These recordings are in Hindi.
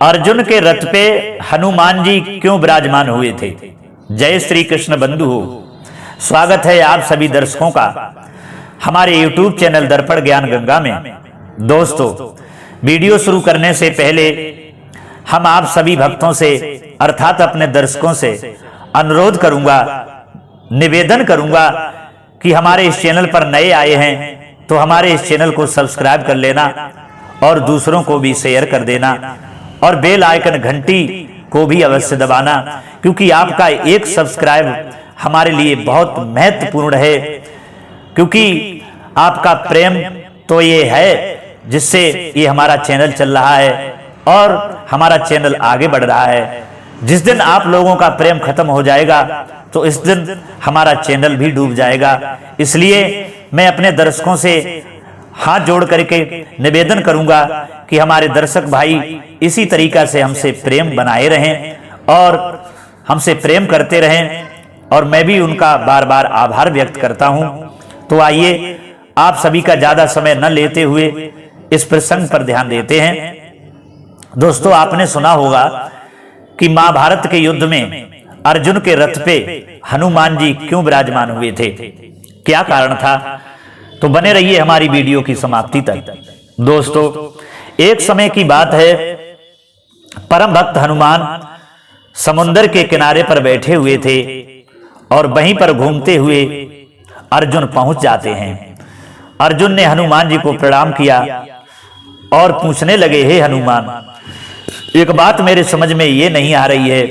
अर्जुन के रथ पे हनुमान जी क्यों विराजमान हुए थे। जय श्री कृष्ण बंधु हो। स्वागत है आप सभी दर्शकों का हमारे YouTube चैनल दर्पण ज्ञान गंगा में। दोस्तों, वीडियो शुरू करने से पहले हम आप सभी भक्तों से अर्थात अपने दर्शकों से अनुरोध करूंगा, निवेदन करूंगा कि हमारे इस चैनल पर नए आए हैं तो हमारे इस चैनल को सब्सक्राइब कर लेना और दूसरों को भी शेयर कर देना और बेल आइकन घंटी को भी अवश्य दबाना, क्योंकि आपका एक सब्सक्राइब हमारे लिए बहुत महत्वपूर्ण है। क्योंकि आपका प्रेम तो ये है जिससे ये हमारा चैनल चल रहा है और हमारा चैनल आगे बढ़ रहा है। जिस दिन आप लोगों का प्रेम खत्म हो जाएगा तो इस दिन हमारा चैनल भी डूब जाएगा। इसलिए मैं अपने दर्शकों से हाथ जोड़ करके निवेदन करूंगा कि हमारे दर्शक भाई इसी तरीका से हमसे प्रेम बनाए रहें और हमसे प्रेम करते रहें और मैं भी उनका बार बार आभार व्यक्त करता हूं। तो आइए आप सभी का ज्यादा समय न लेते हुए इस प्रसंग पर ध्यान देते हैं। दोस्तों, आपने सुना होगा कि महाभारत के युद्ध में अर्जुन के रथ पे हनुमान जी क्यों विराजमान हुए थे, क्या कारण था। तो बने रहिए हमारी वीडियो की समाप्ति तक। दोस्तों, एक समय की बात है, परम भक्त हनुमान समुद्र के किनारे पर बैठे हुए थे और वहीं पर घूमते हुए अर्जुन पहुंच जाते हैं। अर्जुन ने हनुमान जी को प्रणाम किया और पूछने लगे, हे हनुमान, एक बात मेरे समझ में ये नहीं आ रही है,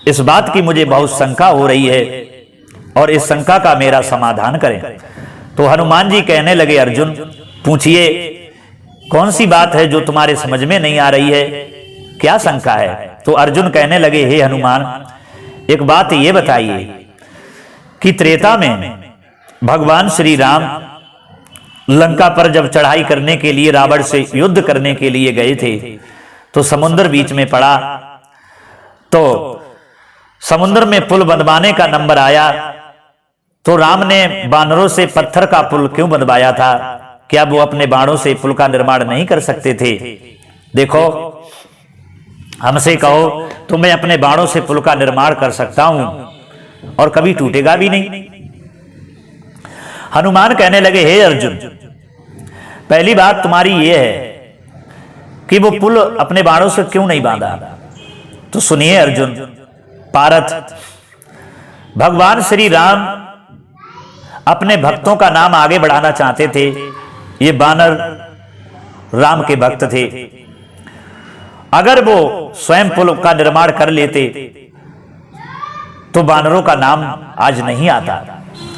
इस बात की मुझे बहुत शंका हो रही है और इस शंका का मेरा समाधान करें। तो हनुमान जी कहने लगे, अर्जुन पूछिए, कौन सी बात है जो तुम्हारे समझ में नहीं आ रही है, क्या शंका है। तो अर्जुन कहने लगे, हे हनुमान, एक बात ये बताइए कि त्रेता में भगवान श्री राम लंका पर जब चढ़ाई करने के लिए रावण से युद्ध करने के लिए गए थे तो समुद्र बीच में पड़ा, तो समुद्र में पुल बनवाने का नंबर आया तो राम ने बानरों से पत्थर का पुल क्यों बनवाया था। क्या वो अपने बाणों से पुल का निर्माण नहीं कर सकते थे। देखो, हमसे कहो तो मैं अपने बाणों से पुल का निर्माण कर सकता हूं और कभी टूटेगा भी नहीं। हनुमान कहने लगे, हे अर्जुन, पहली बात तुम्हारी ये है कि वो पुल अपने बाणों से क्यों नहीं बांधा। तो सुनिए अर्जुन, पारथ, भगवान श्री राम अपने भक्तों का नाम आगे बढ़ाना चाहते थे। ये बानर राम के भक्त थे। अगर वो स्वयं पुल का निर्माण कर लेते तो बानरों का नाम आज नहीं आता,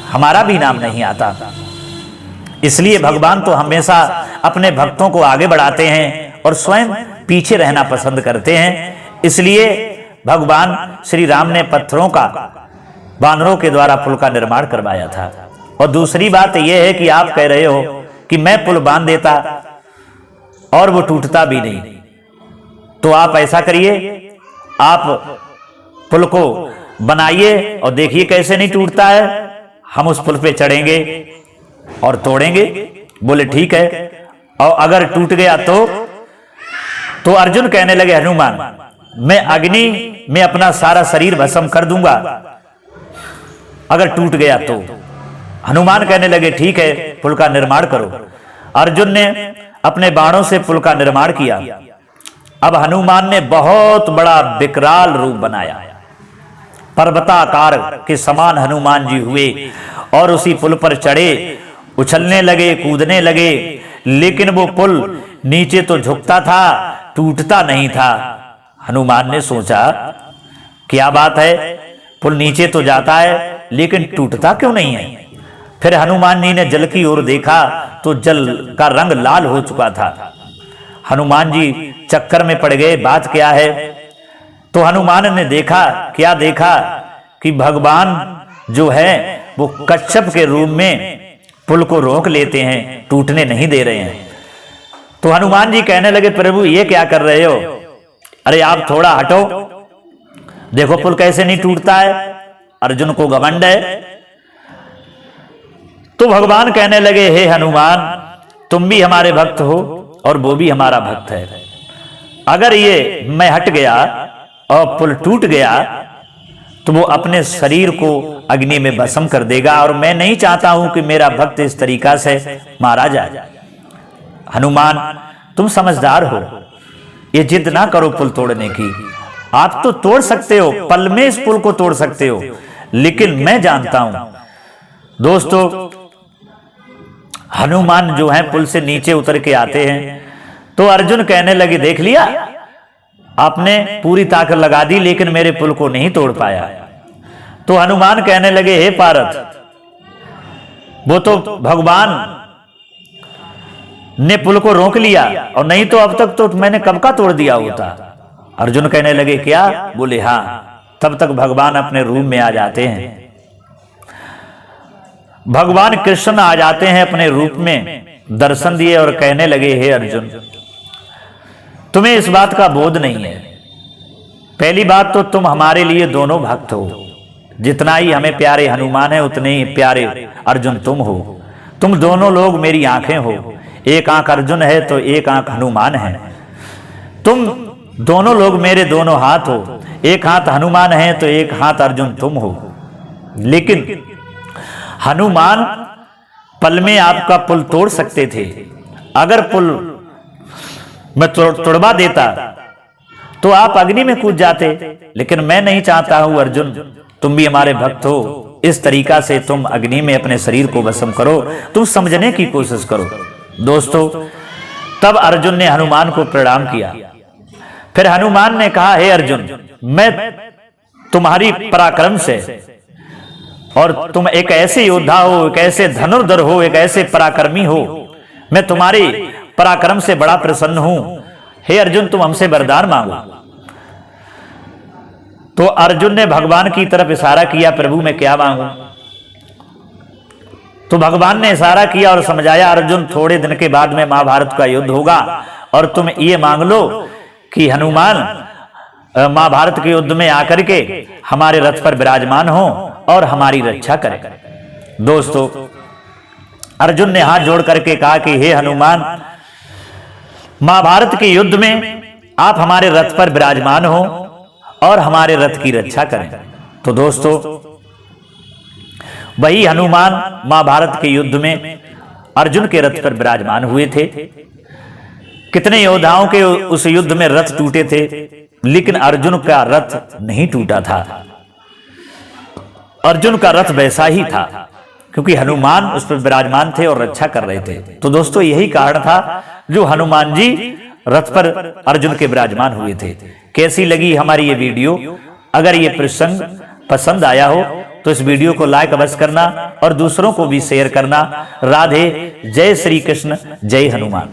हमारा भी नाम नहीं आता। इसलिए भगवान तो हमेशा अपने भक्तों को आगे बढ़ाते हैं और स्वयं पीछे रहना पसंद करते हैं। इसलिए भगवान श्री राम ने पत्थरों का बानरों के द्वारा पुल का निर्माण करवाया था। और दूसरी बात यह है कि आप कह रहे हो कि मैं पुल बांध देता और वो टूटता भी नहीं। तो आप ऐसा करिए, आप पुल को बनाइए और देखिए कैसे नहीं टूटता है। हम उस पुल पे चढ़ेंगे और तोड़ेंगे। बोले ठीक है। और अगर टूट गया तो अर्जुन कहने लगे, हनुमान, मैं अग्नि में अपना सारा शरीर भस्म कर दूंगा अगर टूट गया तो। हनुमान कहने लगे, ठीक है, पुल का निर्माण करो। अर्जुन ने अपने बाणों से पुल का निर्माण किया। अब हनुमान ने बहुत बड़ा विकराल रूप बनाया, पर्वताकार के समान हनुमान जी हुए और उसी पुल पर चढ़े, उछलने लगे, कूदने लगे। लेकिन वो पुल नीचे तो झुकता था, टूटता नहीं था। हनुमान ने सोचा, क्या बात है, पुल नीचे तो जाता है लेकिन टूटता क्यों नहीं है। फिर हनुमान जी ने जल की ओर देखा तो जल का रंग लाल हो चुका था। हनुमान जी चक्कर में पड़ गए, बात क्या है। तो हनुमान ने देखा, क्या देखा कि भगवान जो है वो कच्छप के रूप में पुल को रोक लेते हैं, टूटने नहीं दे रहे हैं। तो हनुमान जी कहने लगे, प्रभु ये क्या कर रहे हो, अरे आप थोड़ा हटो, देखो पुल कैसे नहीं टूटता है। अर्जुन को घमंड है। तो भगवान कहने लगे, हे हनुमान, तुम भी हमारे भक्त हो और वो भी हमारा भक्त है। अगर ये मैं हट गया और पुल टूट गया तो वो अपने शरीर को अग्नि में भस्म कर देगा, और मैं नहीं चाहता हूं कि मेरा भक्त इस तरीका से मारा जाए। हनुमान, तुम समझदार हो, ये जिद ना करो पुल तोड़ने की। आप तो तोड़ सकते हो, पल में इस पुल को तोड़ सकते हो, लेकिन मैं जानता हूं। दोस्तों, हनुमान जो है पुल से नीचे उतर के आते हैं तो अर्जुन कहने लगे, देख लिया आपने पूरी ताकत लगा दी लेकिन मेरे पुल को नहीं तोड़ पाया। तो हनुमान कहने लगे, हे पार्थ, वो तो भगवान ने पुल को रोक लिया, और नहीं तो अब तक तो मैंने कब का तोड़ दिया होता। अर्जुन कहने लगे, क्या? बोले, हां। तब तक भगवान अपने रूम में आ जाते हैं। भगवान कृष्ण आ जाते हैं अपने रूप में, दर्शन दिए और कहने लगे, हे अर्जुन, तुम्हें इस बात का बोध नहीं है। पहली बात तो तुम हमारे लिए दोनों भक्त हो, जितना ही हमें प्यारे हनुमान है उतने ही प्यारे अर्जुन तुम हो। तुम दोनों लोग मेरी आंखें हो, एक आंख अर्जुन है तो एक आंख हनुमान है। तुम दोनों लोग मेरे दोनों हाथ हो, एक हाथ हनुमान है तो एक हाथ अर्जुन तुम हो। लेकिन हनुमान पल में आपका पुल तोड़ सकते थे। अगर पुल मैं तोड़वा देता तो आप अग्नि में कूद जाते, लेकिन मैं नहीं चाहता हूं अर्जुन, तुम भी हमारे भक्त हो, इस तरीका से तुम अग्नि में अपने शरीर को भस्म करो। तुम समझने की कोशिश करो। दोस्तों, तब अर्जुन ने हनुमान को प्रणाम किया। फिर हनुमान ने कहा, हे अर्जुन, मैं तुम्हारी पराक्रम से, और तुम एक ऐसे योद्धा हो, एक ऐसे धनुर्धर हो, एक ऐसे पराक्रमी हो, मैं तुम्हारे पराक्रम से बड़ा प्रसन्न हूं। हे अर्जुन, तुम हमसे वरदान मांगो। तो अर्जुन ने भगवान की तरफ इशारा किया, प्रभु मैं क्या मांगू? तो भगवान ने इशारा किया और समझाया, अर्जुन, थोड़े दिन के बाद में महाभारत का युद्ध होगा, और तुम ये मांग लो कि हनुमान महाभारत के युद्ध में आकर के हमारे रथ पर विराजमान हो और हमारी रक्षा करें। दोस्तों, अर्जुन ने हाथ जोड़ करके कहा कि हे हनुमान, महाभारत के युद्ध में आप हमारे रथ पर विराजमान हो और हमारे रथ की रक्षा करें। तो दोस्तों, वही हनुमान महाभारत के युद्ध में अर्जुन के रथ पर विराजमान हुए थे। कितने योद्धाओं के उस युद्ध में रथ टूटे थे, लेकिन अर्जुन का रथ नहीं टूटा था। अर्जुन का रथ वैसा ही था, क्योंकि हनुमान उस पर विराजमान थे और रक्षा कर रहे थे। तो दोस्तों, यही कारण था जो हनुमान जी रथ पर अर्जुन के विराजमान हुए थे। कैसी लगी हमारी ये वीडियो? अगर ये प्रसंग पसंद आया हो तो इस वीडियो को लाइक अवश्य करना और दूसरों को भी शेयर करना। राधे, जय श्री कृष्ण, जय हनुमान।